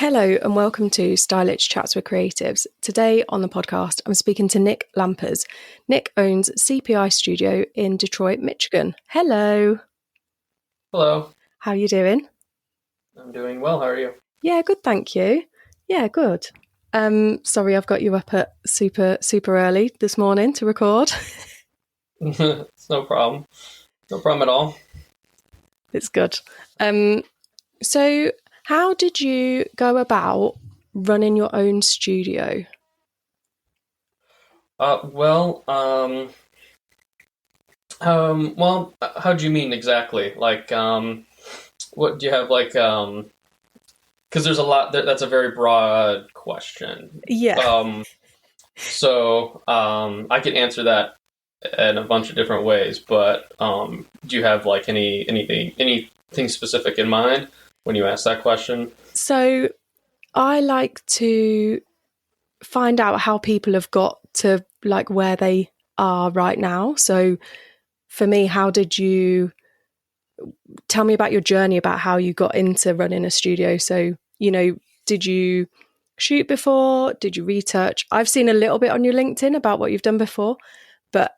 Hello and welcome to Stylish Chats with Creatives. Today on the podcast, I'm speaking to Nick Lampers. Nick owns CPI Studio in Detroit, Michigan. Hello. Hello. How are you doing? I'm doing well. How are you? Yeah, good, thank you. Yeah, good. Sorry, I've got you up at super early this morning to record. It's no problem. No problem at all. It's good. So how did you go about running your own studio? How do you mean exactly? What do you have, because there's a lot, that's a very broad question. Yeah. I could answer that in a bunch of different ways, but do you have like anything specific in mind when you ask that question? So I like to find out how people have got to like where they are right now. So for me, how did you tell me about your journey about how you got into running a studio? So, did you shoot before? Did you retouch? I've seen a little bit on your LinkedIn about what you've done before, but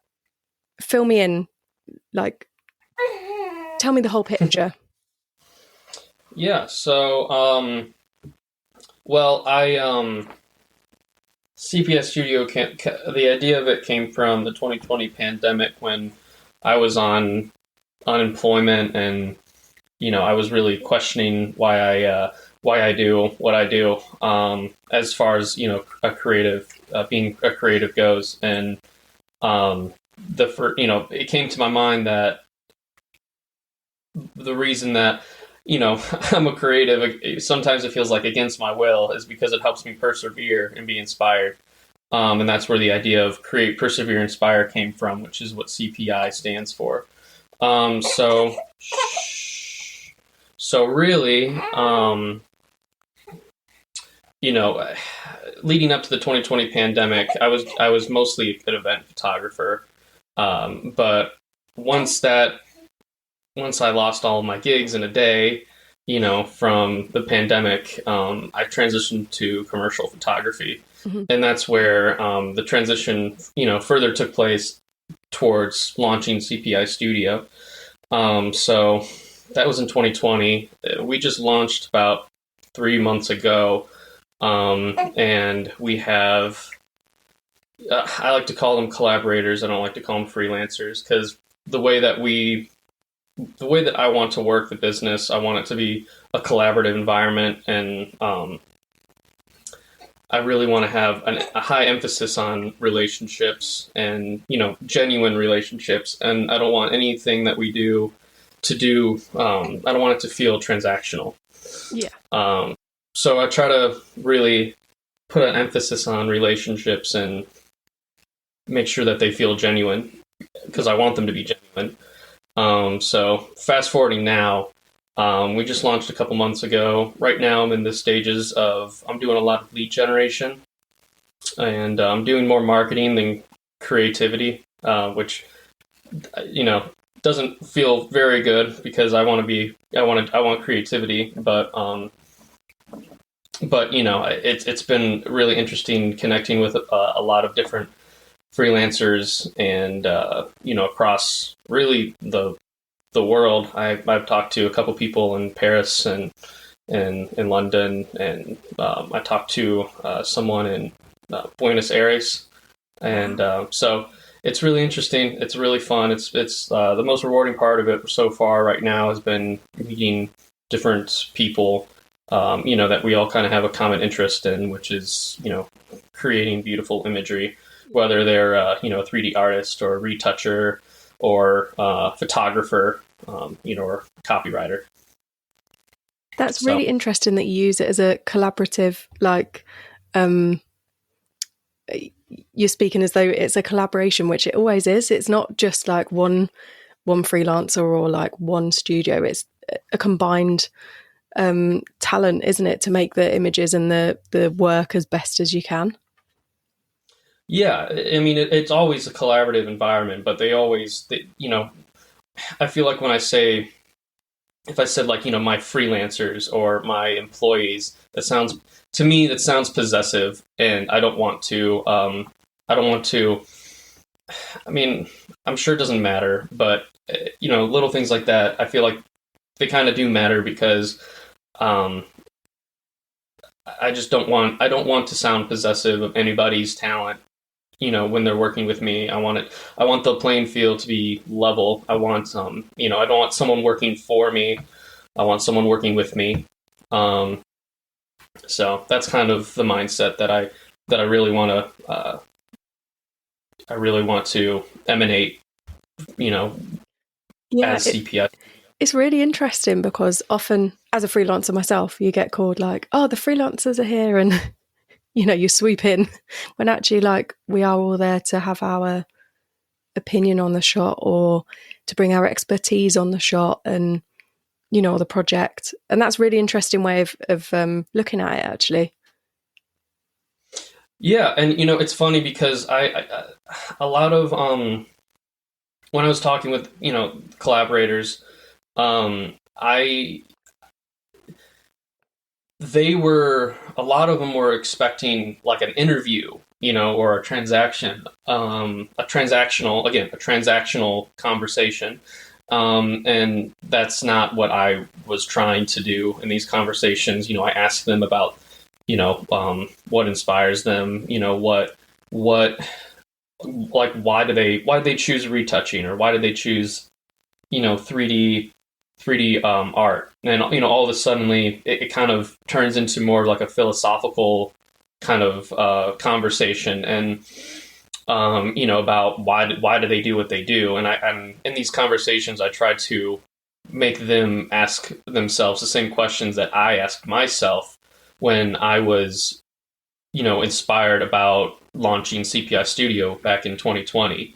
fill me in, like, tell me the whole picture. Yeah. CPS Studio, the idea of it came from the 2020 pandemic when I was on unemployment and, I was really questioning why I do what I do, as far as, being a creative goes. And, it came to my mind that the reason that, I'm a creative, sometimes it feels like against my will, is because it helps me persevere and be inspired. And that's where the idea of create, persevere, inspire came from, which is what CPI stands for. Really, leading up to the 2020 pandemic, I was mostly an event photographer. But once I lost all of my gigs in a day, from the pandemic, I transitioned to commercial photography. Mm-hmm. And that's where the transition, further took place towards launching CPI Studio. So that was in 2020. We just launched about 3 months ago. And we have, I like to call them collaborators. I don't like to call them freelancers, because the way that I want to work the business, I want it to be a collaborative environment, and I really want to have a high emphasis on relationships and, genuine relationships. And I don't want anything that we do I don't want it to feel transactional. Yeah. So I try to really put an emphasis on relationships and make sure that they feel genuine, because I want them to be genuine. So fast forwarding now, we just launched a couple months ago. Right now I'm in the stages of, I'm doing a lot of lead generation, and I'm doing more marketing than creativity, which, doesn't feel very good, because I want creativity, but it's been really interesting connecting with a lot of different freelancers, and across really the world. I've talked to a couple people in Paris and in London, and I talked to someone in Buenos Aires, and so it's really interesting. It's really fun. It's the most rewarding part of it so far right now has been meeting different people, that we all kind of have a common interest in, which is, creating beautiful imagery, whether they're, a 3D artist or a retoucher or photographer, or copywriter. That's really interesting that you use it as a collaborative, you're speaking as though it's a collaboration, which it always is. It's not just like one freelancer or like one studio. It's a combined talent, isn't it, to make the images and the work as best as you can? Yeah, I mean, it's always a collaborative environment, but I feel like when I say if I said like, my freelancers or my employees, to me that sounds possessive, and I don't want to. I don't want to. I mean, I'm sure it doesn't matter, but little things like that, I feel like they kind of do matter because um, I just don't want. I don't want to sound possessive of anybody's talent. When they're working with me, I want it. I want the playing field to be level. I want I don't want someone working for me. I want someone working with me. Um, so that's kind of the mindset that I really want to emanate, Yeah, as CPS. it's really interesting because often, as a freelancer myself, you get called like, "Oh, the freelancers are here," and you sweep in when actually, like, we are all there to have our opinion on the shot or to bring our expertise on the shot and the project. And that's a really interesting way of looking at it, actually. Yeah, and it's funny because a lot of when I was talking with collaborators, I they were a lot of them were expecting like an interview, or a transactional conversation. And that's not what I was trying to do in these conversations. I asked them about, what inspires them, what, like, why do they choose retouching, or why did they choose, 3D art. And all of a sudden it kind of turns into more of like a philosophical kind of conversation, and about why do they do what they do. And in these conversations I try to make them ask themselves the same questions that I asked myself when I was inspired about launching CPI Studio back in 2020.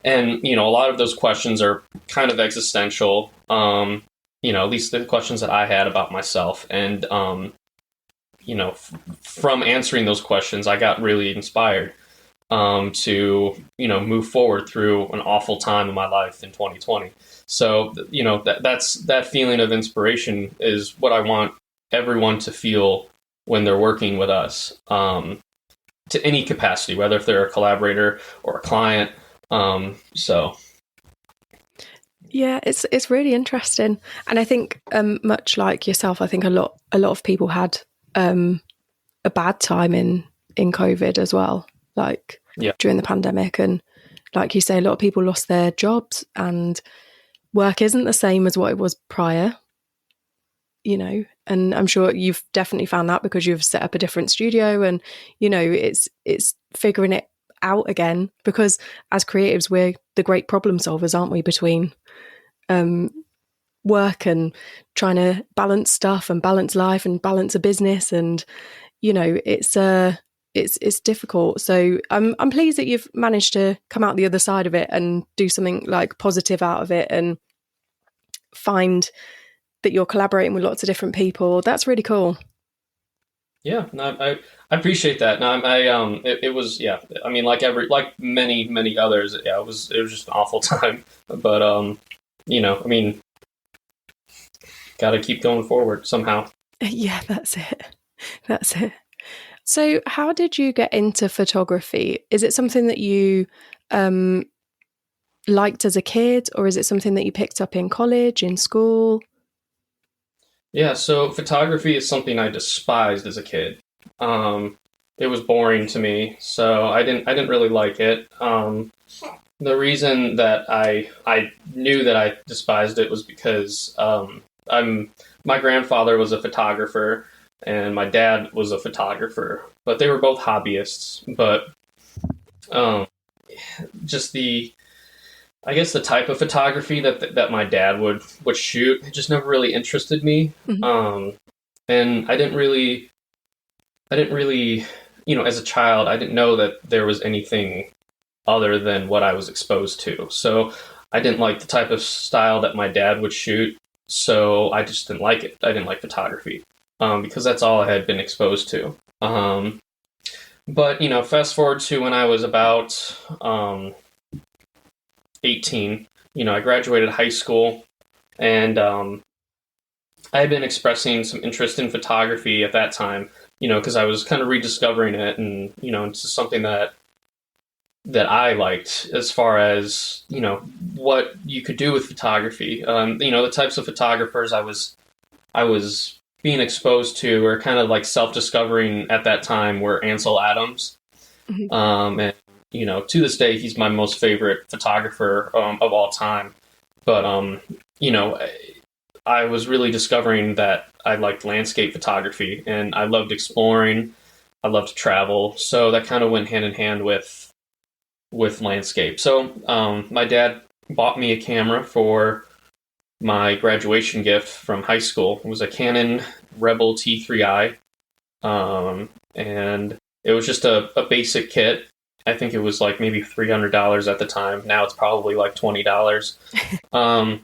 And a lot of those questions are kind of existential. At least the questions that I had about myself. And from answering those questions, I got really inspired to move forward through an awful time in my life in 2020. So that feeling of inspiration is what I want everyone to feel when they're working with us, to any capacity, whether if they're a collaborator or a client. So Yeah, it's really interesting, and I think much like yourself, I think a lot of people had a bad time in COVID as well, like yeah, during the pandemic, and like you say, a lot of people lost their jobs, and work isn't the same as what it was prior. And I'm sure you've definitely found that because you've set up a different studio, and it's figuring it out again, because as creatives we're the great problem solvers, aren't we, between work and trying to balance stuff and balance life and balance a business, and it's difficult. So I'm pleased that you've managed to come out the other side of it and do something like positive out of it, and find that you're collaborating with lots of different people. That's really cool. yeah. No, I appreciate that. No, it was, yeah. I mean, like many others. Yeah, it was just an awful time. But I mean, got to keep going forward somehow. Yeah, that's it. That's it. So how did you get into photography? Is it something that you liked as a kid, or is it something that you picked up in college, in school? Yeah, so photography is something I despised as a kid. It was boring to me, so I didn't really like it. The reason that I knew that I despised it was because my grandfather was a photographer and my dad was a photographer, but they were both hobbyists. But um, just I guess the type of photography that my dad would shoot, it just never really interested me. Mhm. And I didn't really, as a child, I didn't know that there was anything other than what I was exposed to. So I didn't like the type of style that my dad would shoot. So I just didn't like it. I didn't like photography, because that's all I had been exposed to. But fast forward to when I was about 18. I graduated high school, and I had been expressing some interest in photography at that time, because I was kind of rediscovering it, and it's just something that I liked as far as what you could do with photography. The types of photographers I was being exposed to, or kind of like self-discovering at that time, were Ansel Adams. Mhm. And to this day, he's my most favorite photographer of all time. But you know, I was really discovering that I liked landscape photography, and I loved exploring. I loved to travel, so that kind of went hand in hand with landscape. So my dad bought me a camera for my graduation gift from high school. It was a Canon Rebel T3i, and it was just a basic kit. I think it was like maybe $300 at the time. Now it's probably like $20. Um,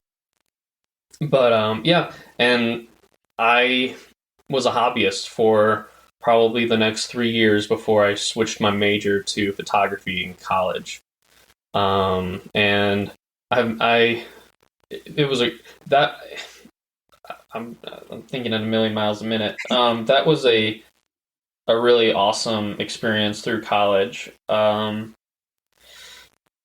but yeah, and I was a hobbyist for probably the next 3 years before I switched my major to photography in college. And I it was a that I'm thinking at a million miles a minute. That was a really awesome experience through college.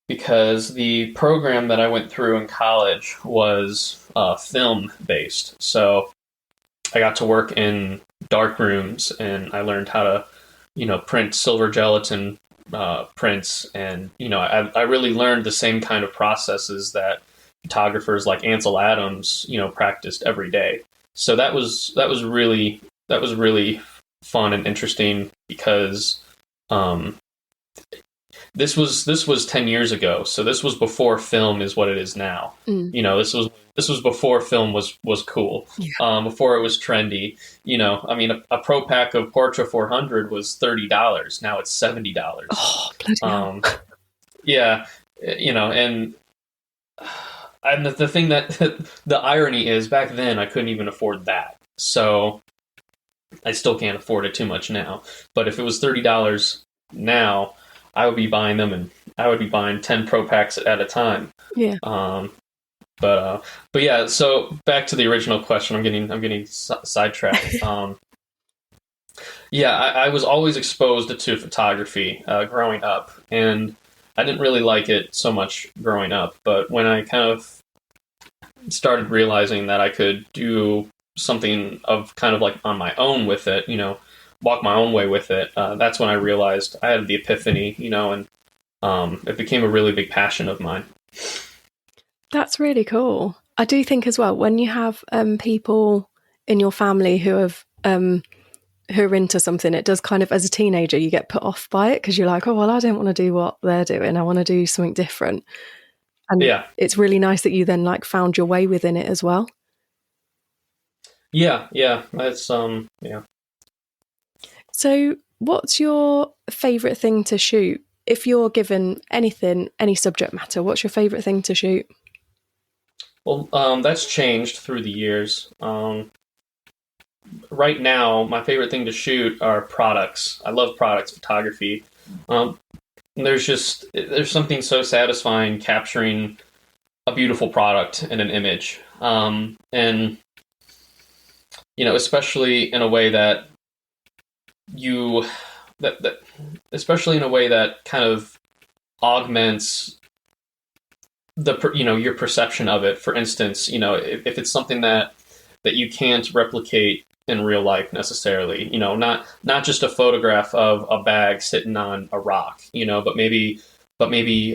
Because the program that I went through in college was film based. So I got to work in dark rooms, and I learned how to, print silver gelatin prints, and I really learned the same kind of processes that photographers like Ansel Adams, practiced every day. So that was really fun and interesting because um, this was 10 years ago, so this was before film is what it is now. Mm. This was before film was cool, Yeah. before it was trendy. I mean, a pro pack of Portra 400 was $30. Now it's $70. Oh, bloody hell. Yeah, and the thing that the irony is, back then I couldn't even afford that, so I still can't afford it too much now. But if it was $30 now, I would be buying them, and I would be buying 10 pro packs at a time. Yeah. But yeah. So back to the original question. I'm getting sidetracked. Yeah, I was always exposed to photography growing up, and I didn't really like it so much growing up. But when I kind of started realizing that I could do something of kind of like on my own with it, walk my own way with it, that's when I realized I had the epiphany, and it became a really big passion of mine. That's really cool. I do think as well, when you have people in your family who are into something, it does kind of, as a teenager, you get put off by it because you're like, oh, well, I don't want to do what they're doing. I want to do something different. And Yeah. it's really nice that you then like found your way within it as well. Yeah. That's yeah. So what's your favourite thing to shoot? If you're given anything, any subject matter, what's your favourite thing to shoot? Well, that's changed through the years. Right now, my favorite thing to shoot are products. I love products photography. Um, there's something so satisfying capturing a beautiful product in an image, and especially in a way that you that especially in a way that kind of augments your perception of it. For instance, if it's something that you can't replicate in real life necessarily, not just a photograph of a bag sitting on a rock, but maybe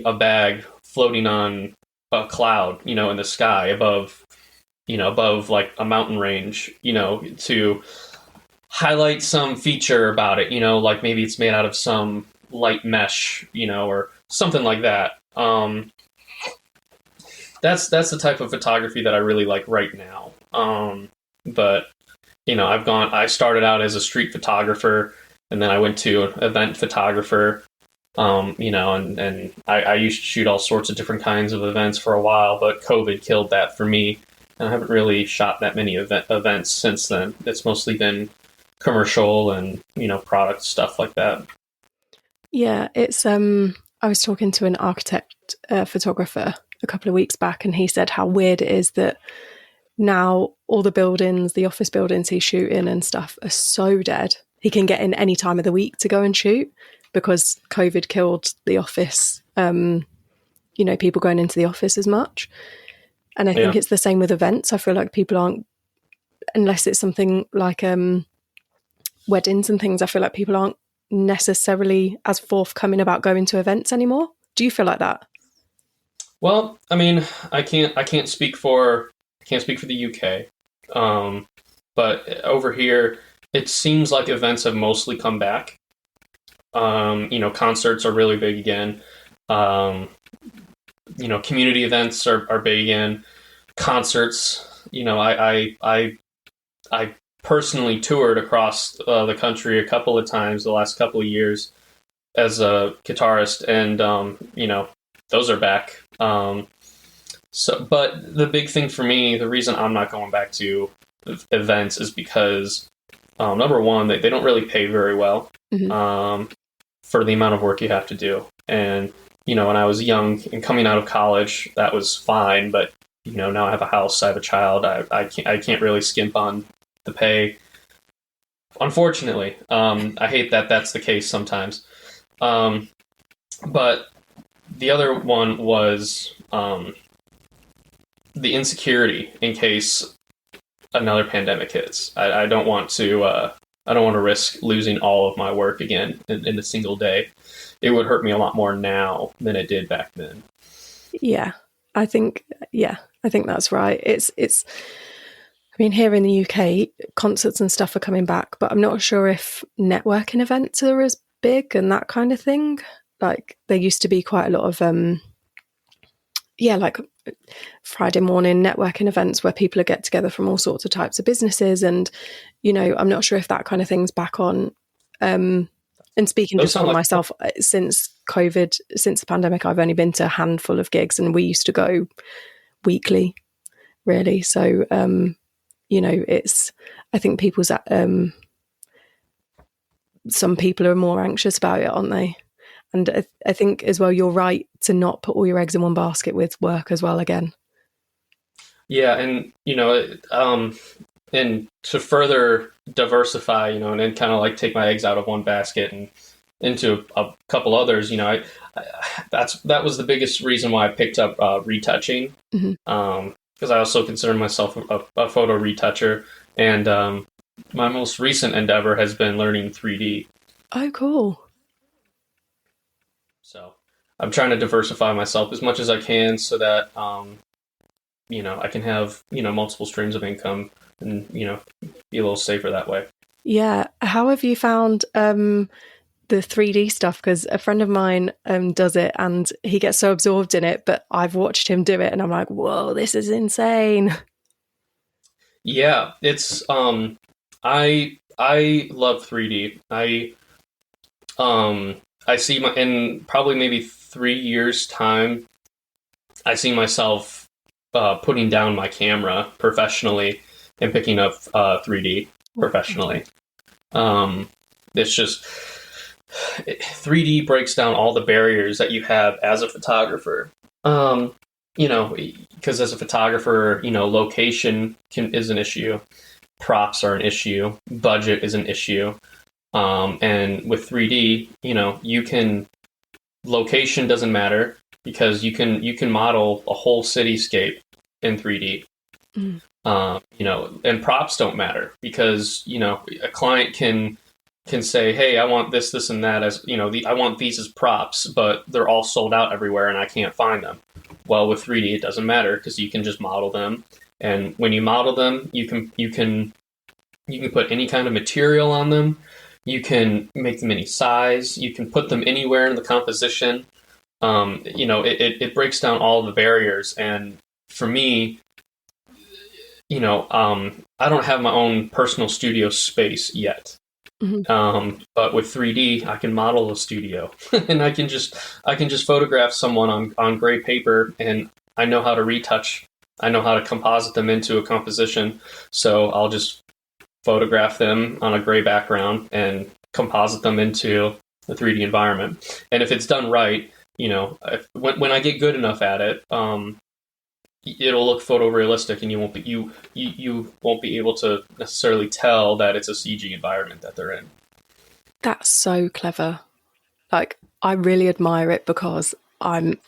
a bag floating on a cloud, in the sky above like a mountain range, to highlight some feature about it, like maybe it's made out of some light mesh, or something like that. That's the type of photography that I really like right now. But I started out as a street photographer, and then I went to an event photographer. And I used to shoot all sorts of different kinds of events for a while, but COVID killed that for me, and I haven't really shot that many events since then. It's mostly been commercial and product stuff like that. Yeah, it's I was talking to an architect photographer a couple of weeks back, and he said how weird it is that now all the buildings, the office buildings he's shooting and stuff are so dead. He can get in any time of the week to go and shoot because COVID killed the office, people going into the office as much. And I think it's the same with events. I feel like people aren't, unless it's something like weddings and things, I feel like people aren't necessarily as forthcoming about going to events anymore. Do you feel like that? Well, I mean, I can't speak for the UK, but over here, it seems like events have mostly come back. Concerts are really big again. Community events are big again. Concerts, I personally toured across the country a couple of times the last couple of years as a guitarist, and those are back. But the big thing for me, the reason I'm not going back to events is because number one, they don't really pay very well for the amount of work you have to do. And when I was young and coming out of college, that was fine. But now I have a house, I have a child. I can't really skimp on the pay. Unfortunately, I hate that that's the case sometimes. But the other one was the insecurity in case another pandemic hits. I don't want to risk losing all of my work again in a single day. It would hurt me a lot more now than it did back then. Yeah, I think that's right. It's I mean, here in the UK, concerts and stuff are coming back, but I'm not sure if networking events are as big and that kind of thing. Like there used to be quite a lot of like Friday morning networking events where people get together from all sorts of types of businesses, and I'm not sure if that kind of thing's back on. And speaking just for myself, since COVID, since the pandemic, I've only been to a handful of gigs, and we used to go weekly, really. So it's, I think people's some people are more anxious about it, aren't they? And I think as well, you're right to not put all your eggs in one basket with work as well again. Yeah, and and to further diversify, and then kind of like take my eggs out of one basket and into a couple others, that was the biggest reason why I picked up retouching, because I also consider myself a photo retoucher, and my most recent endeavor has been learning 3D. Oh, cool. So I'm trying to diversify myself as much as I can so that, I can have, multiple streams of income and, be a little safer that way. Yeah. How have you found the 3D stuff? Because a friend of mine does it and he gets so absorbed in it, but I've watched him do it and I'm like, whoa, this is insane. Yeah, it's, I love 3D. I see in probably maybe 3 years' time, I see myself putting down my camera professionally and picking up 3D professionally. It's just 3D breaks down all the barriers that you have as a photographer. Because as a photographer, location is an issue, props are an issue, budget is an issue. And with 3D, location doesn't matter because you can model a whole cityscape in 3D. And props don't matter because, a client can say, hey, I want this, and that as, I want these as props, but they're all sold out everywhere and I can't find them. Well, with 3D, it doesn't matter because you can just model them. And when you model them, you can put any kind of material on them. You can make them any size. You can put them anywhere in the composition. It breaks down all the barriers. And for me, I don't have my own personal studio space yet. But with 3D, I can model a studio, and I can just photograph someone on gray paper, and I know how to retouch. I know how to composite them into a composition. So I'll just photograph them on a gray background and composite them into the 3D environment. And if it's done right, when I get good enough at it, it'll look photorealistic, and you won't be able to necessarily tell that it's a CG environment that they're in. That's so clever. Like, I really admire it because I'm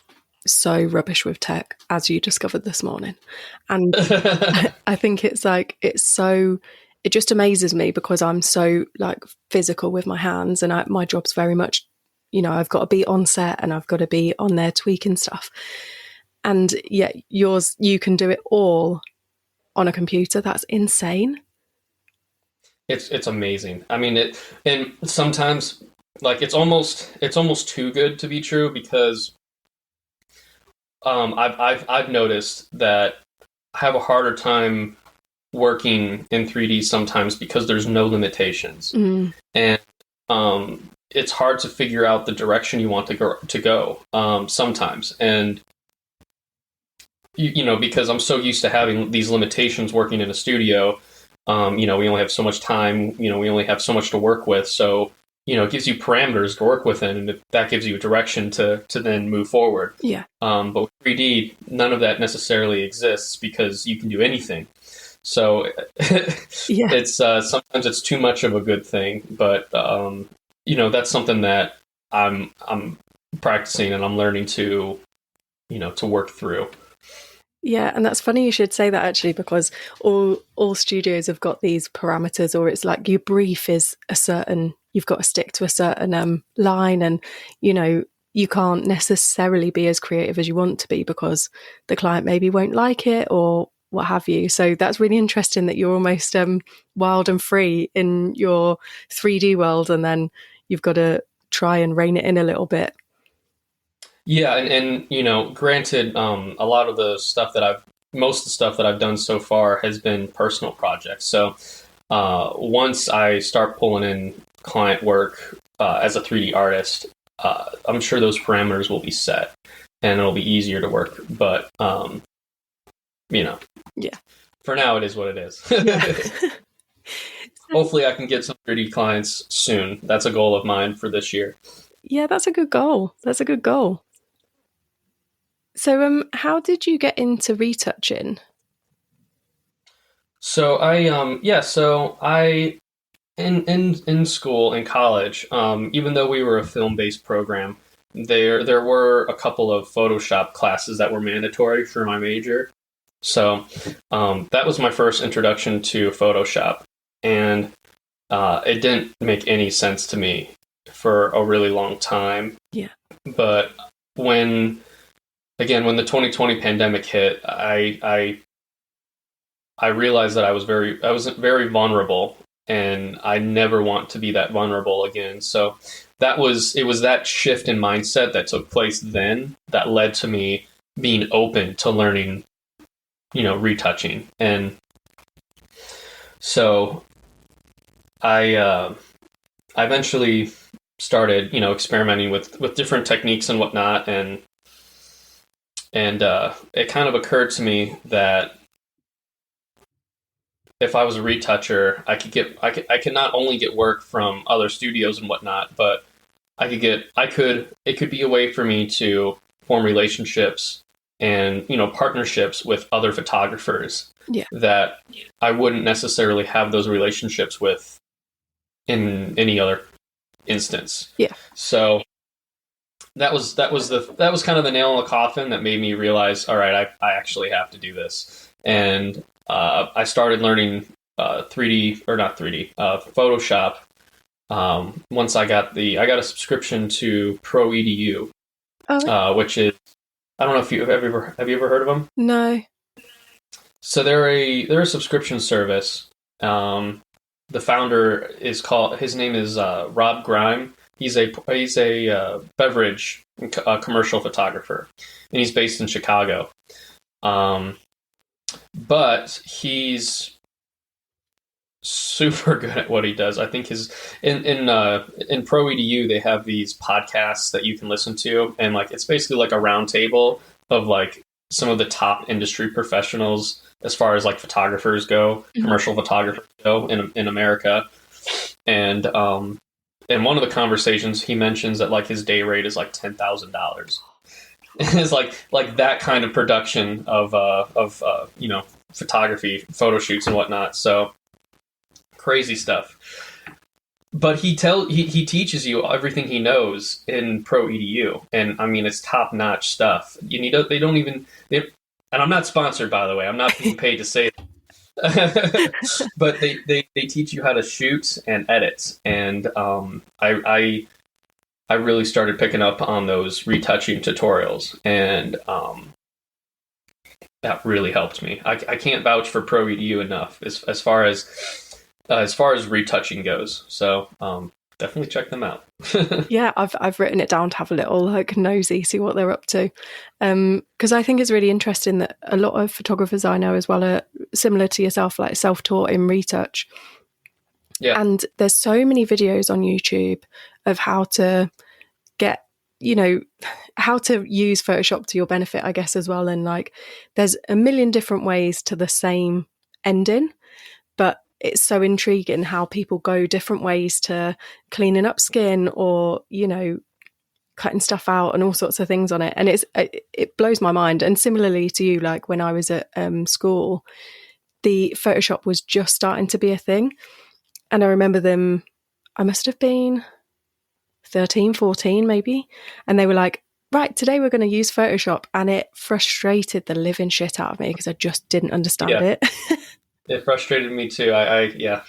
so rubbish with tech, as you discovered this morning. And I think it's like, it just amazes me because I'm so like physical with my hands, and my job's very much, I've got to be on set and I've got to be on there tweaking stuff. And yet you can do it all on a computer. That's insane. It's amazing. I mean, and sometimes like it's almost too good to be true, because I've noticed that I have a harder time working in 3D sometimes because there's no limitations, and it's hard to figure out the direction you want to go sometimes, and because I'm so used to having these limitations working in a studio. We only have so much time. We only have so much to work with. So it gives you parameters to work within, and that gives you a direction to then move forward. Yeah. But with 3D, none of that necessarily exists because you can do anything. So Yeah. it's sometimes it's too much of a good thing, but that's something that I'm practicing and I'm learning to work through. Yeah, and that's funny you should say that, actually, because all studios have got these parameters, or it's like your brief is you've got to stick to a certain line, and you can't necessarily be as creative as you want to be because the client maybe won't like it or what have you. So that's really interesting that you're almost wild and free in your 3D world, and then you've got to try and rein it in a little bit. Yeah, and granted, a lot of most of the stuff that I've done so far has been personal projects. So once I start pulling in client work as a 3D artist, I'm sure those parameters will be set, and it'll be easier to work. But yeah, for now, it is what it is. Yeah. Hopefully, I can get some 3D clients soon. That's a goal of mine for this year. Yeah, that's a good goal. So, how did you get into retouching? So I in school, in college, even though we were a film-based program, there were a couple of Photoshop classes that were mandatory for my major. So that was my first introduction to Photoshop, and it didn't make any sense to me for a really long time. Yeah. But when the 2020 pandemic hit, I realized that I was very vulnerable, and I never want to be that vulnerable again. So it was that shift in mindset that took place then that led to me being open to learning, retouching. And so I eventually started, experimenting with different techniques and whatnot, and it kind of occurred to me that if I was a retoucher, I could not only get work from other studios and whatnot, but it could be a way for me to form relationships and partnerships with other photographers that I wouldn't necessarily have those relationships with in any other instance. Yeah. So that was kind of the nail in the coffin that made me realize, all right, I actually have to do this. And I started learning 3D, or not 3D, Photoshop. Once I got a subscription to Pro EDU, which is, I don't know if have you ever heard of them? No. So they're a subscription service. The founder his name is Rob Grime. He's a beverage commercial photographer, and he's based in Chicago. But he's super good at what he does. I think in Pro EDU they have these podcasts that you can listen to, and it's basically like a round table of some of the top industry professionals as far as photographers go, commercial photographers go in America. And in one of the conversations he mentions that his day rate is $10,000. It's like that kind of production of photography, photo shoots and whatnot. So crazy stuff. But he teaches you everything he knows in Pro EDU, and I mean it's top notch stuff. They don't even and I'm not sponsored, by the way. I'm not being paid to say that. But they teach you how to shoot and edit, and I really started picking up on those retouching tutorials, and that really helped me. I can't vouch for Pro EDU enough as far as retouching goes. So definitely check them out. Yeah, I've written it down to have a little like nosy, see what they're up to, because I think it's really interesting that a lot of photographers I know as well are similar to yourself, like self-taught in retouch. Yeah, and there's so many videos on YouTube of how to get, how to use Photoshop to your benefit, I guess, as well. And like, there's a million different ways to the same ending, but it's so intriguing how people go different ways to cleaning up skin or, cutting stuff out and all sorts of things on it. And it blows my mind. And similarly to you, like when I was at school, the Photoshop was just starting to be a thing. And I remember I must have been 13, 14 maybe. And they were like, right, today we're going to use Photoshop. And it frustrated the living shit out of me because I just didn't understand it. It frustrated me too. Yeah.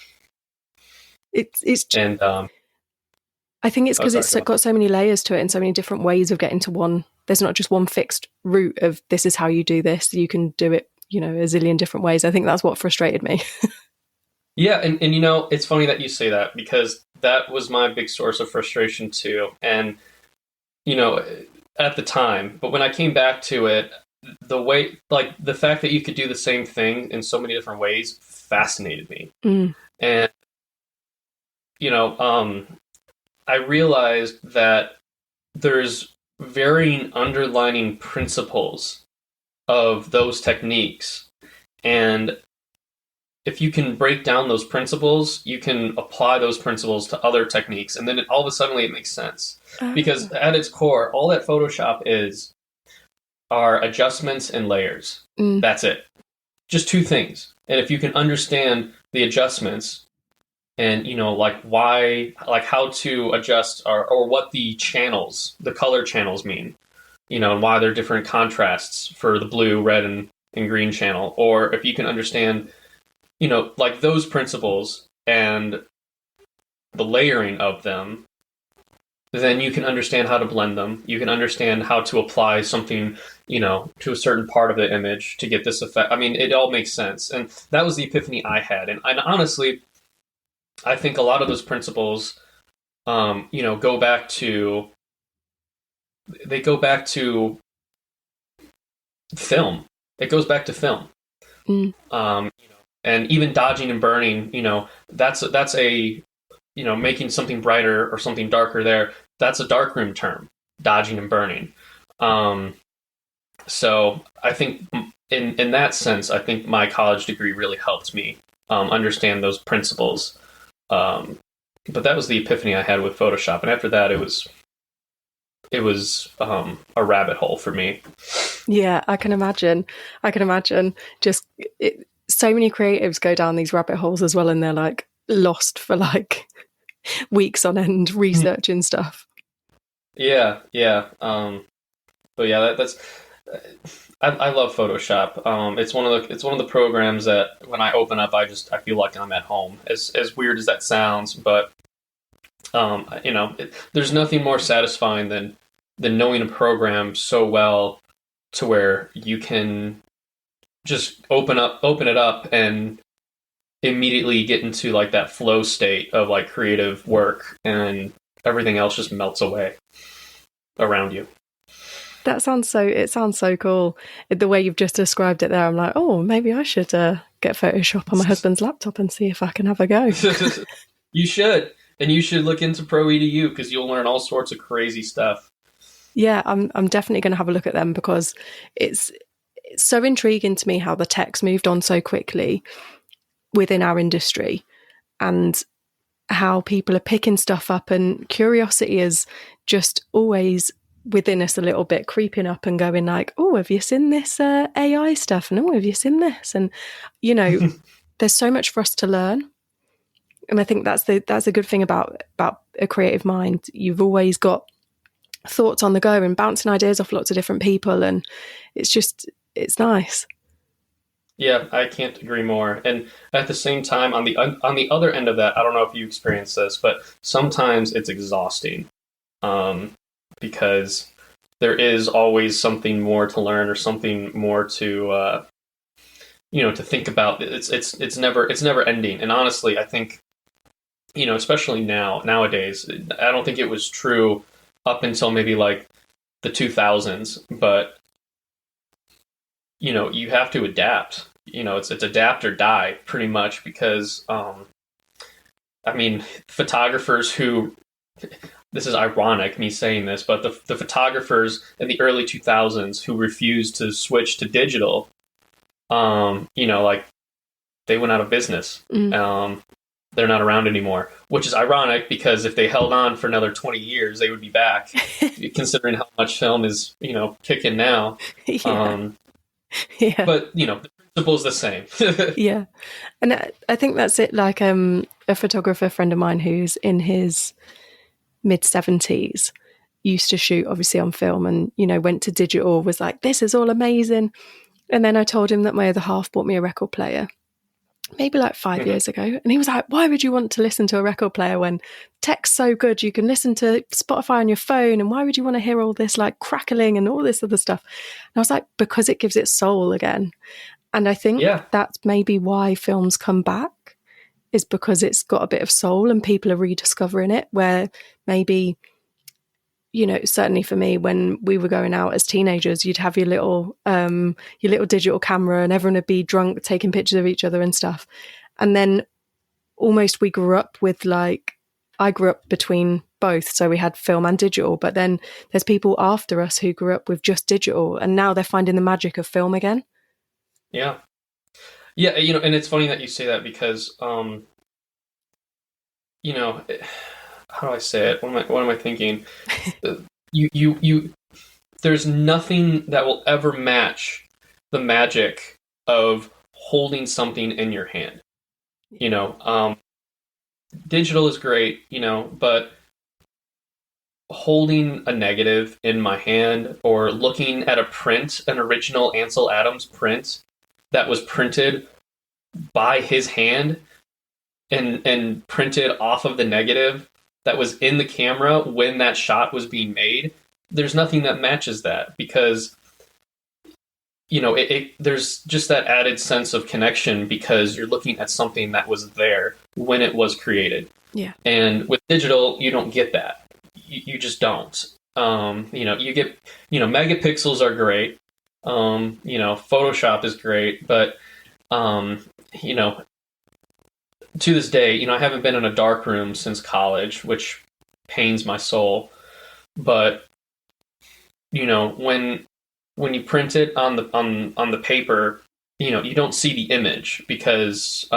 It's and I think it's because it's got so many layers to it and so many different ways of getting to one. There's not just one fixed route of this is how you do this. You can do it, a zillion different ways. I think that's what frustrated me. Yeah, and it's funny that you say that because that was my big source of frustration too. And at the time, but when I came back to it, the way, like the fact that you could do the same thing in so many different ways fascinated me. And I realized that there's varying underlining principles of those techniques, and if you can break down those principles, you can apply those principles to other techniques, and then all of a sudden it makes sense. Because at its core, all that Photoshop are adjustments and layers. That's it. Just two things. And if you can understand the adjustments and, why, like how to adjust or what the color channels mean, and why they're different contrasts for the blue, red, and green channel. Or if you can understand like those principles and the layering of them, then you can understand how to blend them. You can understand how to apply something, to a certain part of the image to get this effect. I mean, it all makes sense. And that was the epiphany I had. And honestly, I think a lot of those principles, go back to film. It goes back to film. And even dodging and burning, that's a making something brighter or something darker there. That's a darkroom term, dodging and burning. So I think in that sense, I think my college degree really helped me understand those principles. But that was the epiphany I had with Photoshop. And after that, it was a rabbit hole for me. Yeah, I can imagine. Just so many creatives go down these rabbit holes as well, and they're like lost for like weeks on end researching stuff. Yeah. But yeah, that's. I love Photoshop. It's one of the programs that when I open up, I feel like I'm at home. As weird as that sounds, but there's nothing more satisfying than knowing a program so well to where you can just open it up and immediately get into like that flow state of like creative work, and everything else just melts away around you. It sounds so cool. The way you've just described it there, I'm like, oh, maybe I should get Photoshop on my husband's laptop and see if I can have a go. You should. And you should look into Pro EDU because you'll learn all sorts of crazy stuff. Yeah, I'm definitely going to have a look at them because it's so intriguing to me how the tech's moved on so quickly within our industry and how people are picking stuff up, and curiosity has just always within us a little bit, creeping up and going like, oh, have you seen this AI stuff? And oh, have you seen this? And, you know, there's so much for us to learn. And I think that's a good thing about a creative mind. You've always got thoughts on the go and bouncing ideas off lots of different people. And it's nice. Yeah, I can't agree more. And at the same time, on the other end of that, I don't know if you experience this, but sometimes it's exhausting, because there is always something more to learn or something more to to think about. It's never ending. And honestly, I think, especially nowadays, I don't think it was true up until maybe like the 2000s, but you have to adapt. It's adapt or die pretty much, because photographers who, this is ironic me saying this, but the photographers in the early 2000s who refused to switch to digital, like they went out of business. They're not around anymore, which is ironic because if they held on for another 20 years, they would be back, considering how much film is, kicking now. Yeah. Yeah. But, the principle's the same. Yeah. And I think that's it. Like a photographer friend of mine who's in his mid-70s used to shoot obviously on film and, went to digital, was like, this is all amazing. And then I told him that my other half bought me a record player, maybe like 5 years ago. And he was like, why would you want to listen to a record player when tech's so good? You can listen to Spotify on your phone. And why would you want to hear all this like crackling and all this other stuff? And I was like, because it gives it soul again. And I think that's maybe why films come back, is because it's got a bit of soul and people are rediscovering it, where maybe, certainly for me, when we were going out as teenagers, you'd have your little digital camera and everyone would be drunk taking pictures of each other and stuff. And then almost we grew up with I grew up between both. So we had film and digital, but then there's people after us who grew up with just digital and now they're finding the magic of film again. Yeah. Yeah. And it's funny that you say that because, how do I say it? What am I thinking? There's nothing that will ever match the magic of holding something in your hand. Digital is great, but holding a negative in my hand or looking at an original Ansel Adams print that was printed by his hand and printed off of the negative that was in the camera when that shot was being made, there's nothing that matches that, because there's just that added sense of connection because you're looking at something that was there when it was created. Yeah. And with digital, you don't get that. You just don't. You get, megapixels are great. Photoshop is great, but, to this day, I haven't been in a dark room since college, which pains my soul. But, when you print it on the paper, you don't see the image because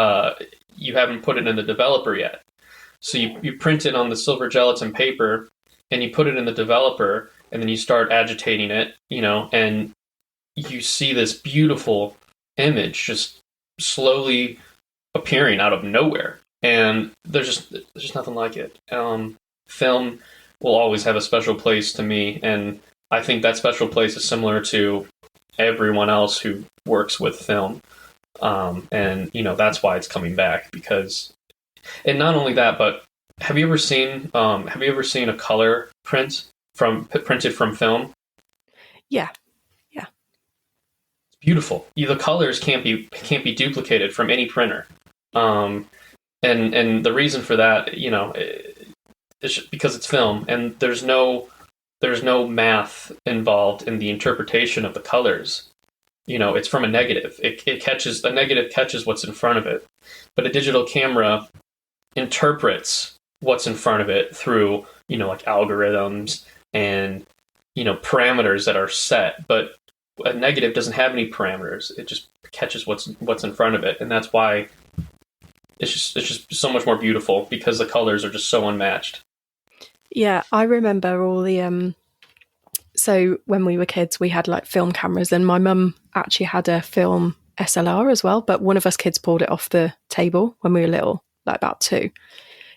you haven't put it in the developer yet. So you print it on the silver gelatin paper and you put it in the developer and then you start agitating it, and you see this beautiful image just slowly appearing out of nowhere. And there's just nothing like it. Film will always have a special place to me, and I think that special place is similar to everyone else who works with film. And that's why it's coming back, because, and not only that, but have you ever seen a color printed from film? Yeah. It's beautiful. The colors can't be duplicated from any printer. And the reason for that, is because it's film and there's no math involved in the interpretation of the colors. It's from a negative. A negative catches what's in front of it, but a digital camera interprets what's in front of it through, like algorithms and, parameters that are set. But a negative doesn't have any parameters. It just catches what's in front of it. And that's why it's just so much more beautiful, because the colors are just so unmatched. Yeah, I remember all the So when we were kids, we had like film cameras, and my mum actually had a film SLR as well. But one of us kids pulled it off the table when we were little, like about 2.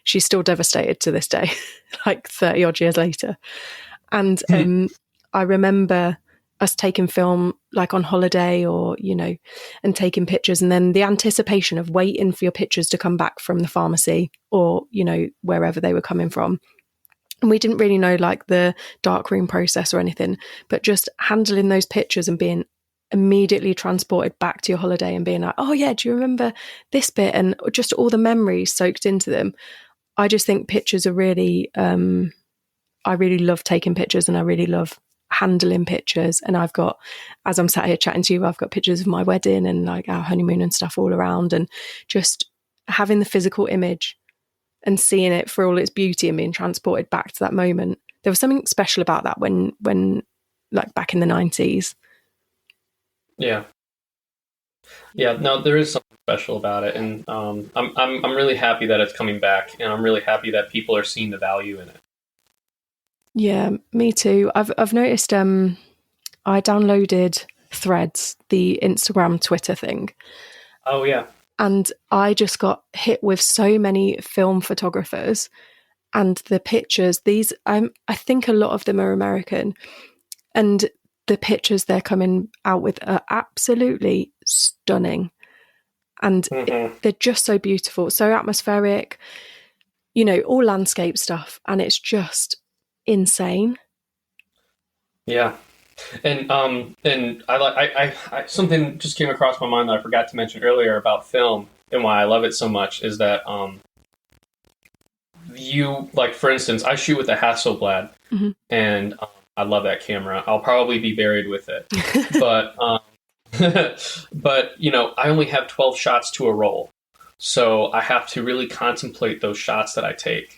She's still devastated to this day, like 30 odd years later. And I remember us taking film like on holiday or, you know, and taking pictures, and then the anticipation of waiting for your pictures to come back from the pharmacy or, you know, wherever they were coming from. And we didn't really know like the darkroom process or anything, but just handling those pictures and being immediately transported back to your holiday and being like, oh yeah, do you remember this bit? And just all the memories soaked into them. I just think pictures are really, I really love taking pictures, and I really love handling pictures. And I've got, as I'm sat here chatting to you, I've got pictures of my wedding and like our honeymoon and stuff all around, and just having the physical image and seeing it for all its beauty and being transported back to that moment. There was something special about that when like back in the 90s. Yeah. No, there is something special about it, and I'm really happy that it's coming back, and I'm really happy that people are seeing the value in it. Yeah, me too. I've noticed. I downloaded Threads, the Instagram Twitter thing. Oh yeah. And I just got hit with so many film photographers, and the pictures. These, I think a lot of them are American, and the pictures they're coming out with are absolutely stunning. And they're just so beautiful, so atmospheric, you know, all landscape stuff. And it's just insane. Yeah. And I something just came across my mind that I forgot to mention earlier about film and why I love it so much is that you, like, for instance, I shoot with a Hasselblad, and I love that camera. I'll probably be buried with it, but but you know, I only have 12 shots to a roll, so I have to really contemplate those shots that I take.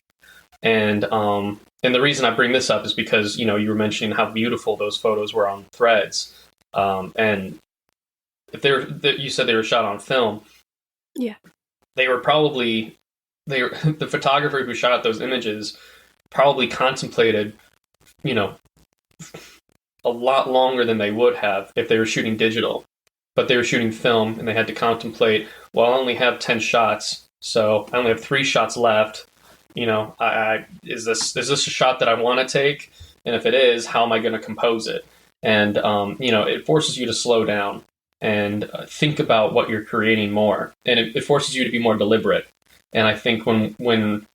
And the reason I bring this up is because, you know, you were mentioning how beautiful those photos were on Threads, and if you said they were shot on film, yeah, the photographer who shot those images probably contemplated, you know, a lot longer than they would have if they were shooting digital, but they were shooting film, and they had to contemplate, well, I only have 10 shots, so I only have 3 shots left. You know, is this a shot that I want to take? And if it is, how am I going to compose it? And, you know, it forces you to slow down and think about what you're creating more. And it forces you to be more deliberate. And I think when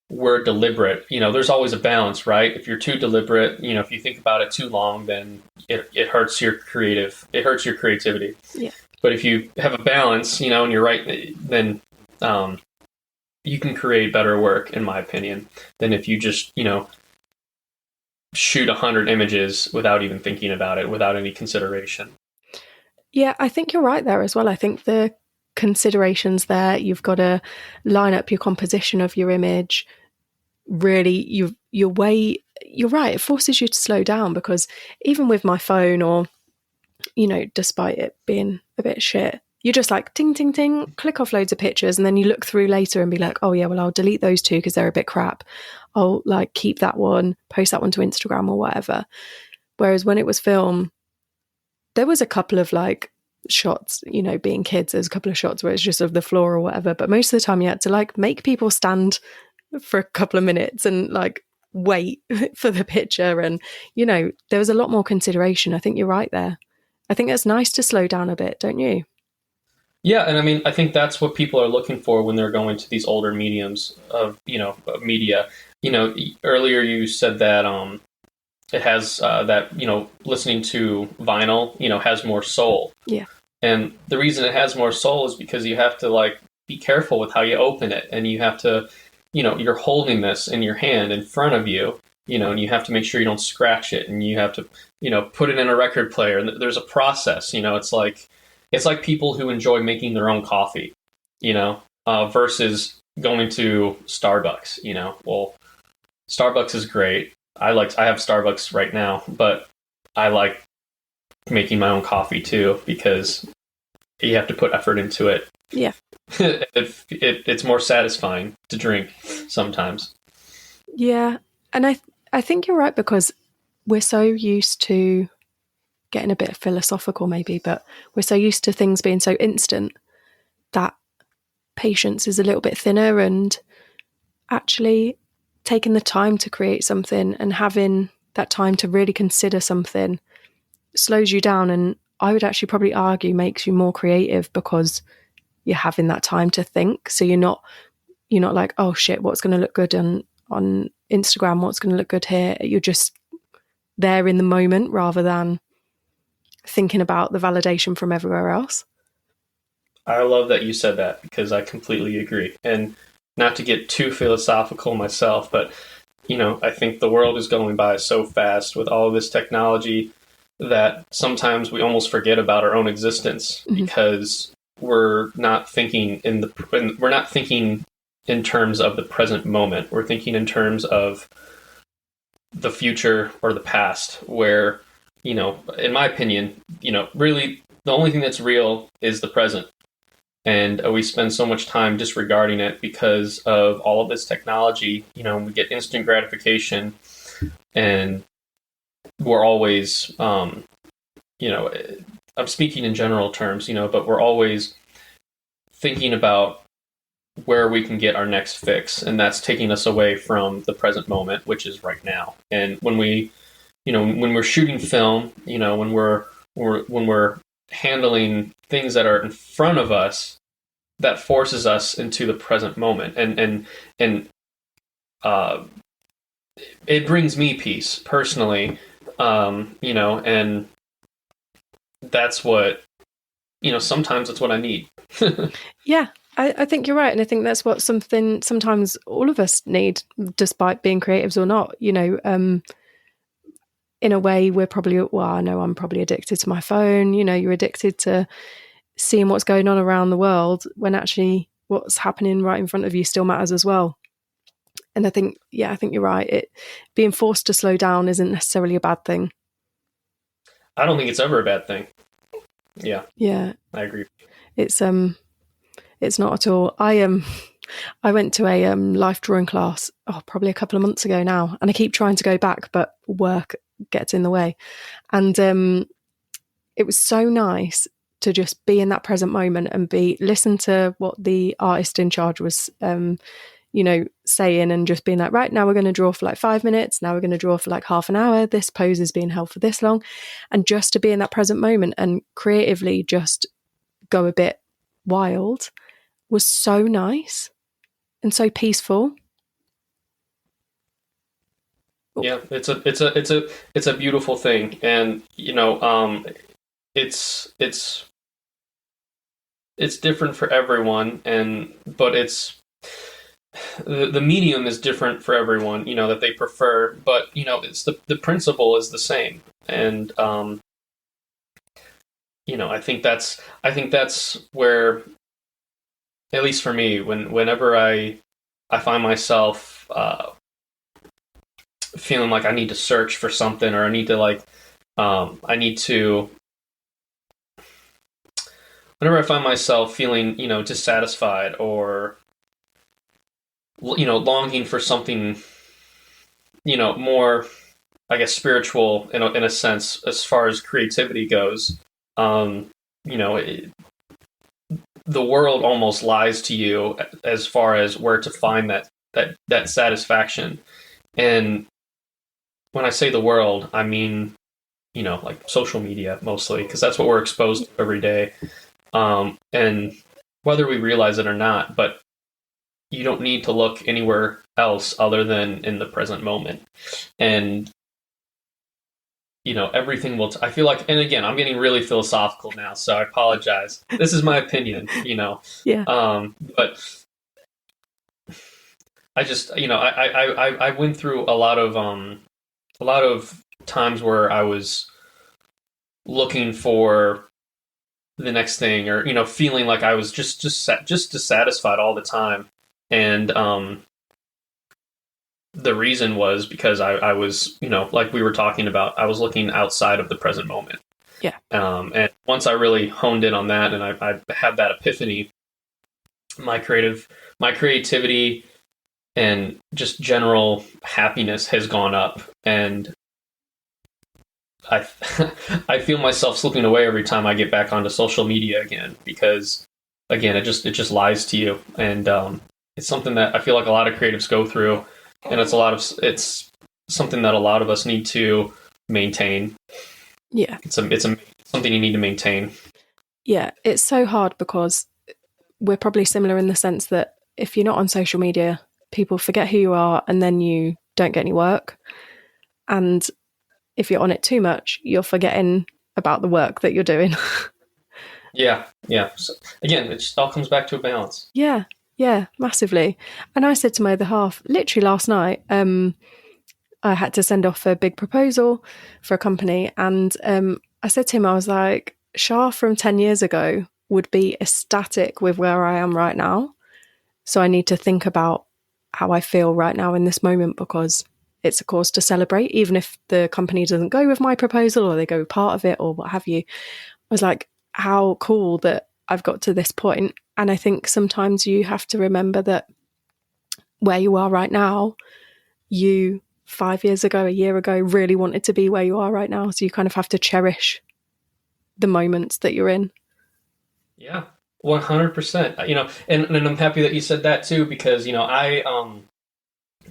we're deliberate, you know, there's always a balance, right? If you're too deliberate, you know, if you think about it too long, then it hurts your creativity. Yeah. But if you have a balance, you know, and you're right, then you can create better work, in my opinion, than if you just, you know, shoot 100 images without even thinking about it, without any consideration. Yeah, I think you're right there as well. I think the considerations there, you've got to line up your composition of your image. Really, you're right. It forces you to slow down, because even with my phone, or, you know, despite it being a bit shit, you're just like, ting, ting, ting, click off loads of pictures. And then you look through later and be like, oh yeah, well, I'll delete those 2 because they're a bit crap. I'll like keep that one, post that one to Instagram or whatever. Whereas when it was film, there was a couple of like shots, you know, being kids, there's a couple of shots where it's just of the floor or whatever. But most of the time you had to like make people stand for a couple of minutes and like wait for the picture. And, you know, there was a lot more consideration. I think you're right there. I think it's nice to slow down a bit, don't you? Yeah, and I mean, I think that's what people are looking for when they're going to these older mediums of, you know, of media. You know, earlier you said that it has that, you know, listening to vinyl, you know, has more soul. Yeah. And the reason it has more soul is because you have to like be careful with how you open it, and you have to, you know, you're holding this in your hand in front of you, you know, and you have to make sure you don't scratch it, and you have to, you know, put it in a record player. And there's a process, you know, it's like people who enjoy making their own coffee, you know, versus going to Starbucks, you know. Well, Starbucks is great. I have Starbucks right now, but I like making my own coffee too, because you have to put effort into it. Yeah. It's more satisfying to drink sometimes. Yeah. And I think you're right, because we're so used to getting a bit philosophical maybe, but we're so used to things being so instant that patience is a little bit thinner, and actually taking the time to create something and having that time to really consider something slows you down, and I would actually probably argue makes you more creative because you're having that time to think. So you're not like, oh shit, what's going to look good on Instagram, what's going to look good here. You're just there in the moment rather than thinking about the validation from everywhere else. I love that you said that because I completely agree. And not to get too philosophical myself, but I think the world is going by so fast with all of this technology that sometimes we almost forget about our own existence because we're not thinking we're not thinking in terms of the present moment. We're thinking in terms of the future or the past, where, in my opinion, really the only thing that's real is the present. And we spend so much time disregarding it because of all of this technology. We get instant gratification, and we're always, I'm speaking in general terms, but we're always thinking about where we can get our next fix, and that's taking us away from the present moment, which is right now. And when we're shooting film, when we're handling things that are in front of us, that forces us into the present moment, and it brings me peace personally, and that's what sometimes it's what I need. Yeah, I think you're right, and I think that's what sometimes all of us need, despite being creatives or not. In a way, we're probably, well, I know I'm probably addicted to my phone. You're addicted to seeing what's going on around the world when actually what's happening right in front of you still matters as well. And I think you're right. Being forced to slow down isn't necessarily a bad thing. I don't think it's ever a bad thing. Yeah, I agree. It's not at all. I went to a life drawing class probably a couple of months ago now, and I keep trying to go back, but work gets in the way. And it was so nice to just be in that present moment and listen to what the artist in charge was saying, and just being like, right, now we're going to draw for like 5 minutes, now we're going to draw for like half an hour, this pose is being held for this long, and just to be in that present moment and creatively just go a bit wild was so nice and so peaceful. Yeah, it's a beautiful thing, and it's different for everyone, but the medium is different for everyone, that they prefer, but it's the principle is the same. And I think that's where, at least for me, whenever I find myself feeling like I need to search for something, or I need to whenever I find myself feeling, dissatisfied, or longing for something, more, I guess, spiritual in a sense, as far as creativity goes, the world almost lies to you as far as where to find that satisfaction. And when I say the world, I mean, like social media mostly, because that's what we're exposed to every day. And whether we realize it or not, but you don't need to look anywhere else other than in the present moment. And, everything will, I feel like, and again, I'm getting really philosophical now, so I apologize. This is my opinion, Yeah. But I just, I went through a lot of times where I was looking for the next thing, or feeling like I was just dissatisfied all the time, and the reason was because I was, like we were talking about, I was looking outside of the present moment. Yeah. And once I really honed in on that, and I had that epiphany, my creativity and just general happiness has gone up. And I I feel myself slipping away every time I get back onto social media again, because again, it just lies to you, and it's something that I feel like a lot of creatives go through, and it's something that a lot of us need to maintain. Yeah. It's something you need to maintain. Yeah. It's so hard because we're probably similar in the sense that if you're not on social media, people forget who you are and then you don't get any work. And if you're on it too much, you're forgetting about the work that you're doing. Yeah, yeah. So, again, it just all comes back to a balance. Yeah, yeah, massively. And I said to my other half, literally last night, I had to send off a big proposal for a company. And I said to him, I was like, Shah from 10 years ago would be ecstatic with where I am right now. So I need to think about how I feel right now in this moment because it's a cause to celebrate, even if the company doesn't go with my proposal or they go with part of it or what have you. I was like, how cool that I've got to this point. And I think sometimes you have to remember that where you are right now, you 5 years ago, a year ago, really wanted to be where you are right now. So you kind of have to cherish the moments that you're in. Yeah, 100%. And I'm happy that you said that too, because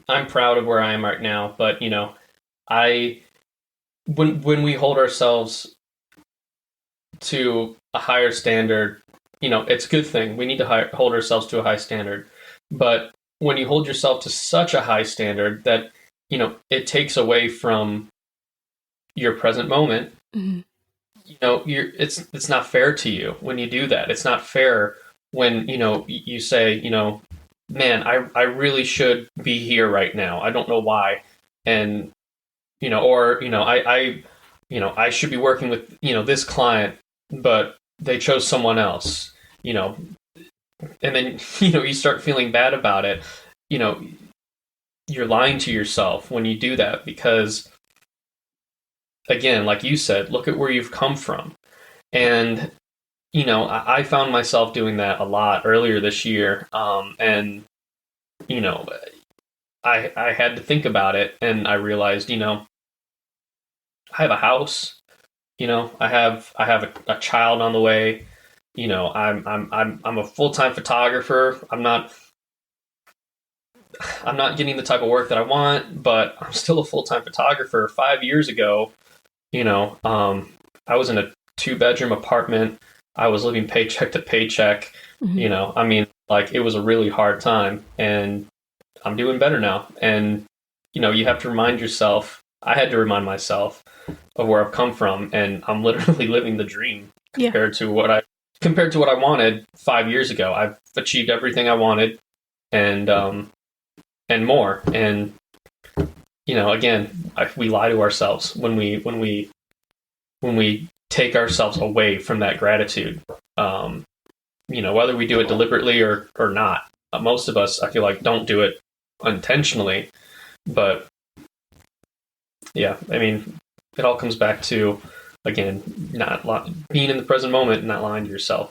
I'm proud of where I am right now. But I when we hold ourselves to a higher standard, it's a good thing. We need to hold ourselves to a high standard. But when you hold yourself to such a high standard that, it takes away from your present moment, Mm-hmm. it's not fair to you when you do that. It's not fair when, you say, man, I really should be here right now. I don't know why. And, or, I should be working with, this client, but they chose someone else, and then, you start feeling bad about it. You know, you're lying to yourself when you do that because, again, like you said, look at where you've come from. And, I found myself doing that a lot earlier this year. And, you know, I had to think about it and I realized, I have a house, I have a child on the way. I'm a full-time photographer. I'm not getting the type of work that I want, but I'm still a full-time photographer. 5 years ago, I was in a two-bedroom apartment. I was living paycheck to paycheck. Mm-hmm. I mean, like it was a really hard time, and I'm doing better now. And you have to remind yourself. I had to remind myself of where I've come from, and I'm literally living the dream Yeah. compared to what I wanted 5 years ago. I've achieved everything I wanted, and more. And again, we lie to ourselves when we take ourselves away from that gratitude. Whether we do it deliberately or not. Most of us, I feel like, don't do it intentionally, but yeah, I mean, it all comes back to, again, not being in the present moment and not lying to yourself.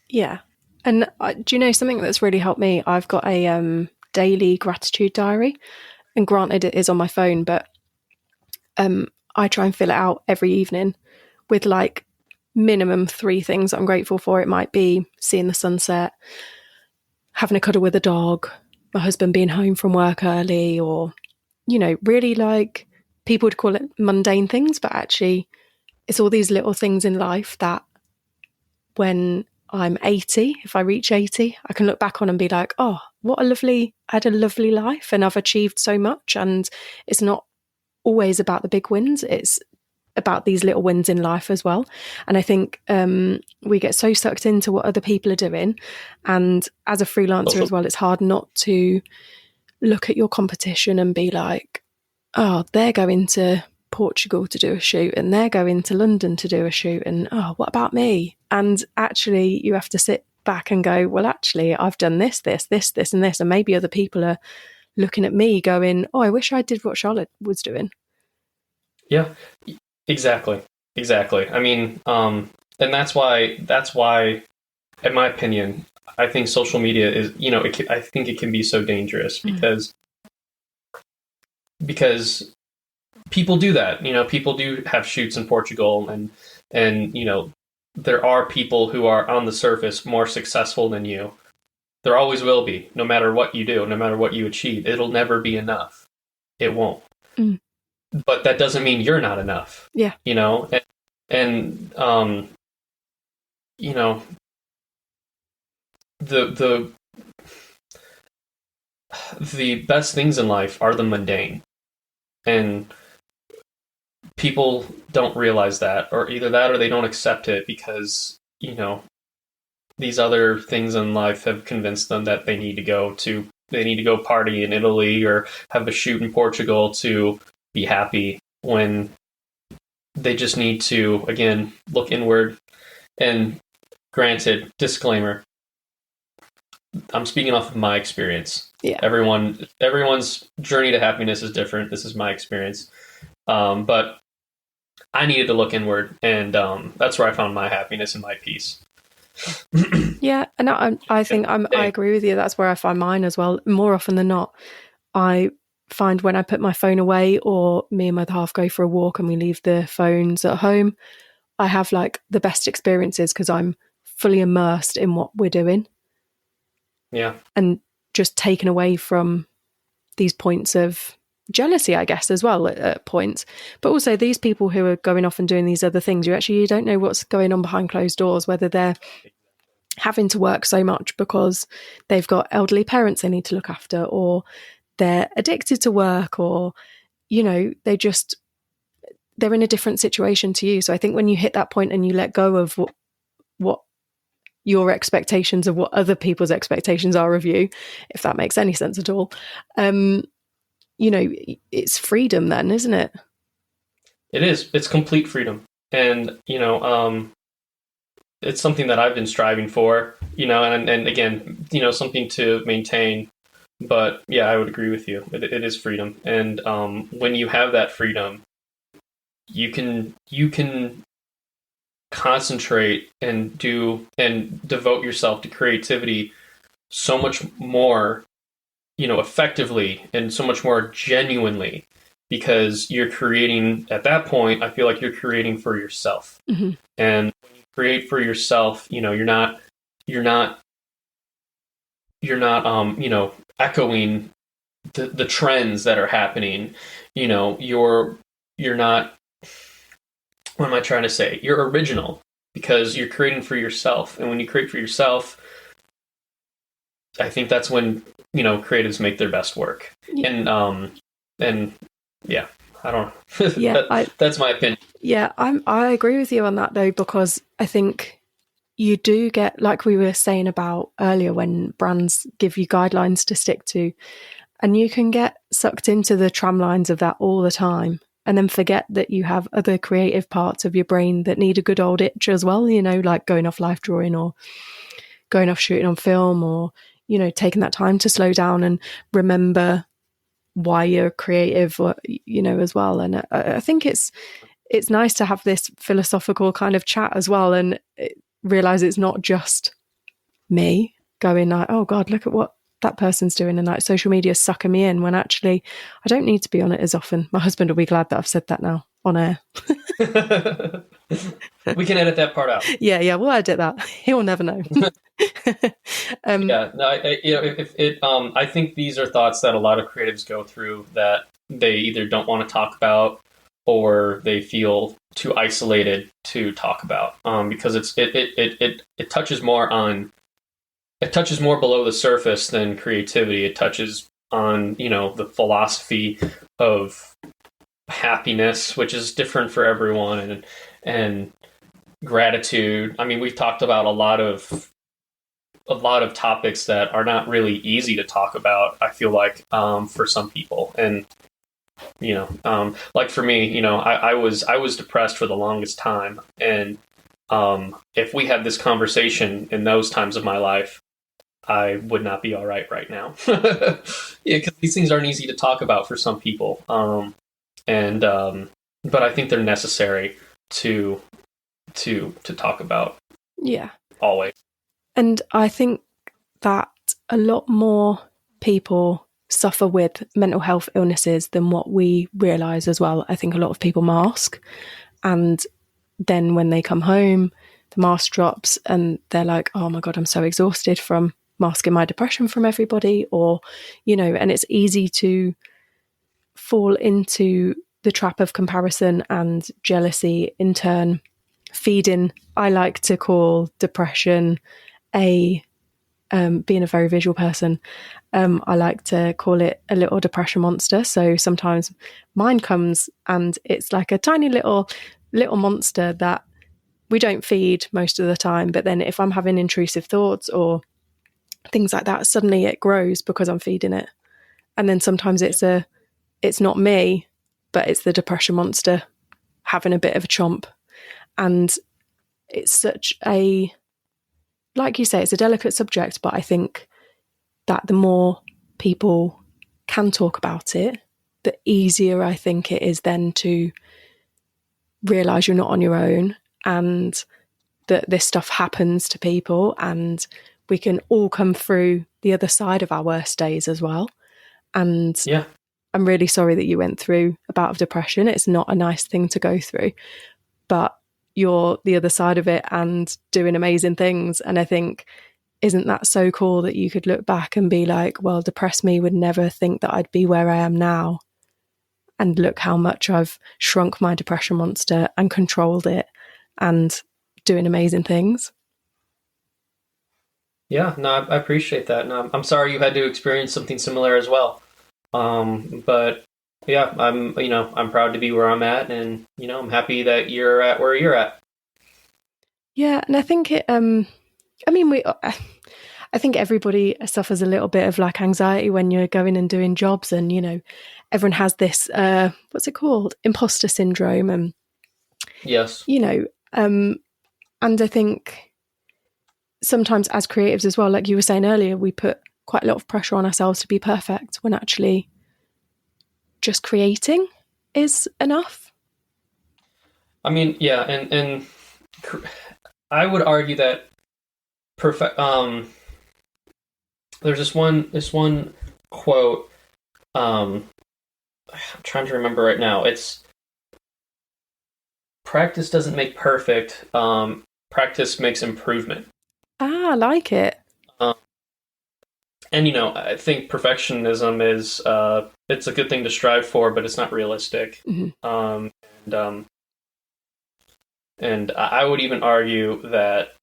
Yeah. And do you know something that's really helped me? I've got a daily gratitude diary, and granted, it is on my phone, but I try and fill it out every evening with like minimum 3 things I'm grateful for. It might be seeing the sunset, having a cuddle with a dog, my husband being home from work early, or, really like people would call it mundane things, but actually it's all these little things in life that when I'm 80, if I reach 80, I can look back on and be like, oh, I had a lovely life and I've achieved so much. And it's not always about the big wins. It's about these little wins in life as well. And I think we get so sucked into what other people are doing. And as a freelancer as well, it's hard not to look at your competition and be like, oh, they're going to Portugal to do a shoot and they're going to London to do a shoot. And oh, what about me? And actually, you have to sit back and go, well, actually, I've done this, and this. And maybe other people are looking at me going, oh, I wish I did what Charlotte was doing. Yeah, exactly. I mean, and that's why, in my opinion, I think social media is, I think it can be so dangerous because people do that. People do have shoots in Portugal, and there are people who are on the surface more successful than you. There always will be, no matter what you do, no matter what you achieve. It'll never be enough. It won't. Mm. But that doesn't mean you're not enough. Yeah. And the best things in life are the mundane. And people don't realize that, or either that or they don't accept it because, these other things in life have convinced them that they need to go party in Italy or have a shoot in Portugal to be happy, when they just need to, again, look inward. And granted, disclaimer, I'm speaking off of my experience. Yeah. Everyone's journey to happiness is different. This is my experience. But I needed to look inward, and that's where I found my happiness and my peace. Yeah, and I think I agree with you. That's where I find mine as well. More often than not, I find when I put my phone away, or me and my other half go for a walk and we leave the phones at home, I have like the best experiences because I'm fully immersed in what we're doing. Yeah. And just taken away from these points of jealousy, I guess, as well at points. But also these people who are going off and doing these other things, you don't know what's going on behind closed doors, whether they're having to work so much because they've got elderly parents they need to look after, or they're addicted to work, or, they're in a different situation to you. So I think when you hit that point and you let go of what your expectations of what other people's expectations are of you, if that makes any sense at all, it's freedom then, isn't it? It is. It's complete freedom. And, it's something that I've been striving for, and again, something to maintain. But yeah, I would agree with you. It is freedom. And when you have that freedom, you can concentrate and devote yourself to creativity so much more, effectively, and so much more genuinely, because you're creating, at that point, I feel like you're creating for yourself. Mm-hmm. And when you create for yourself, you're not echoing the trends that are happening. You're not, what am I trying to say? You're original because you're creating for yourself. And when you create for yourself, I think that's when, creatives make their best work. Yeah. And yeah, I don't know. Yeah, that's my opinion. Yeah, I agree with you on that though, because I think you do get, like we were saying about earlier, when brands give you guidelines to stick to, and you can get sucked into the tramlines of that all the time, and then forget that you have other creative parts of your brain that need a good old itch as well, like going off life drawing, or going off shooting on film, or, taking that time to slow down and remember why you're creative, or, as well. And I think it's nice to have this philosophical kind of chat as well, and realize it's not just me going like, oh God, look at what that person's doing, and like social media sucking me in, when actually I don't need to be on it as often. My husband will be glad that I've said that now on air. We can edit that part out. Yeah, we'll edit that. He'll never know. I think these are thoughts that a lot of creatives go through, that they either don't want to talk about, or they feel too isolated to talk about, because it touches more below the surface than creativity. It touches on, the philosophy of happiness, which is different for everyone, and gratitude. I mean, we've talked about a lot of topics that are not really easy to talk about, I feel like, for some people. And like for me, I was depressed for the longest time, and if we had this conversation in those times of my life, I would not be all right now. Yeah, because these things aren't easy to talk about for some people, but I think they're necessary to talk about. Yeah, always. And I think that a lot more people suffer with mental health illnesses than what we realize as well. I think a lot of people mask, and then when they come home, the mask drops and they're like, oh my God, I'm so exhausted from masking my depression from everybody. Or, and it's easy to fall into the trap of comparison and jealousy, in turn feeding, I like to call depression being a very visual person, I like to call it a little depression monster. So sometimes mine comes and it's like a tiny little monster that we don't feed most of the time. But then if I'm having intrusive thoughts or things like that, suddenly it grows because I'm feeding it. And then sometimes it's not me, but it's the depression monster having a bit of a chomp. And it's such a, like you say, it's a delicate subject, but I think that the more people can talk about it, the easier I think it is then to realise you're not on your own, and that this stuff happens to people, and we can all come through the other side of our worst days as well. And yeah, I'm really sorry that you went through a bout of depression. It's not a nice thing to go through, but you're the other side of it and doing amazing things. And I think, isn't that so cool that you could look back and be like, well, depressed me would never think that I'd be where I am now. And look how much I've shrunk my depression monster and controlled it and doing amazing things. Yeah, no, I appreciate that. No, I'm sorry you had to experience something similar as well. But yeah, I'm proud to be where I'm at, and I'm happy that you're at where you're at. Yeah, and I think I think everybody suffers a little bit of like anxiety when you're going and doing jobs, and everyone has this what's it called, imposter syndrome, and Yes. and I think sometimes as creatives as well, like you were saying earlier, we put quite a lot of pressure on ourselves to be perfect when actually just creating is enough. I mean, yeah, and I would argue that perfect. There's this one quote. I'm trying to remember right now. It's practice doesn't make perfect. Practice makes improvement. I like it. And I think perfectionism is it's a good thing to strive for, but it's not realistic. Mm-hmm. And I would even argue that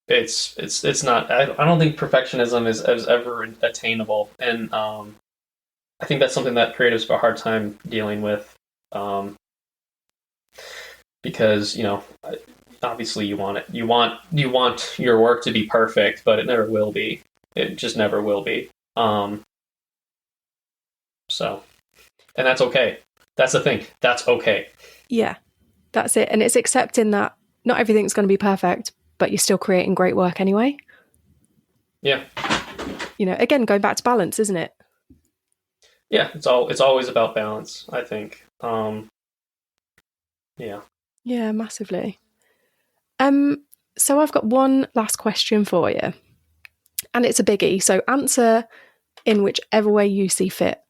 it's not. I don't think perfectionism is ever attainable, and I think that's something that creatives have a hard time dealing with, because obviously you want it. You want your work to be perfect, but it never will be. It just never will be. So, and that's okay. That's the thing. That's okay. Yeah, that's it. And it's accepting that not everything's going to be perfect, but you're still creating great work anyway. Yeah. Again, going back to balance, isn't it? Yeah, it's always about balance, I think. Yeah. Yeah, massively. So I've got one last question for you. And it's a biggie, so answer in whichever way you see fit.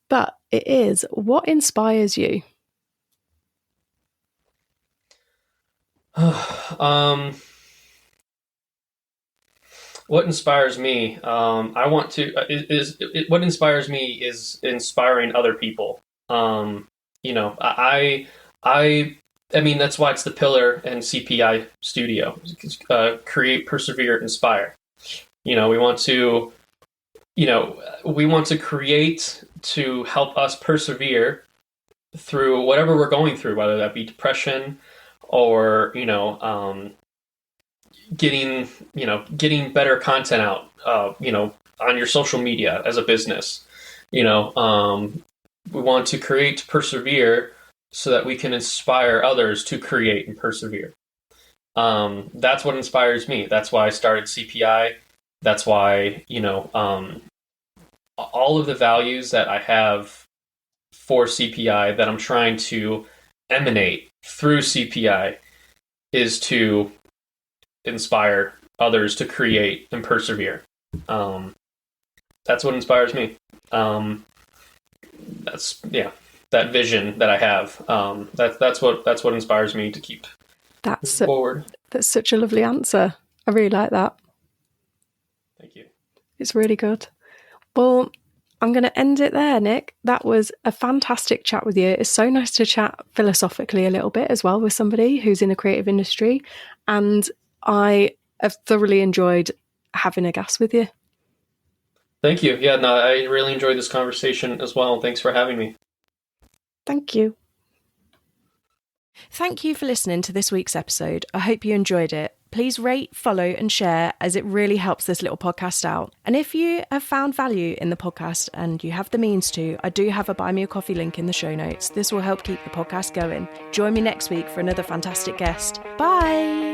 But it is, what inspires you? What inspires me? I want to what inspires me is inspiring other people. I mean, that's why it's the pillar and CPI studio. Create, persevere, inspire. We want to create to help us persevere through whatever we're going through, whether that be depression or getting better content out, on your social media as a business. We want to create to persevere so that we can inspire others to create and persevere. That's what inspires me. That's why I started CPI. That's why, all of the values that I have for CPI that I'm trying to emanate through CPI is to inspire others to create and persevere. that's what inspires me. That's that vision that I have. That's what inspires me to keep forward. That's such a lovely answer. I really like that. Thank you. It's really good. Well, I'm going to end it there, Nick. That was a fantastic chat with you. It's so nice to chat philosophically a little bit as well with somebody who's in a creative industry. And I have thoroughly enjoyed having a gas with you. Thank you. Yeah, no, I really enjoyed this conversation as well. Thanks for having me. Thank you. Thank you for listening to this week's episode. I hope you enjoyed it. Please rate, follow and share, as it really helps this little podcast out. And if you have found value in the podcast and you have the means to, I do have a Buy Me a Coffee link in the show notes. This will help keep the podcast going. Join me next week for another fantastic guest. Bye!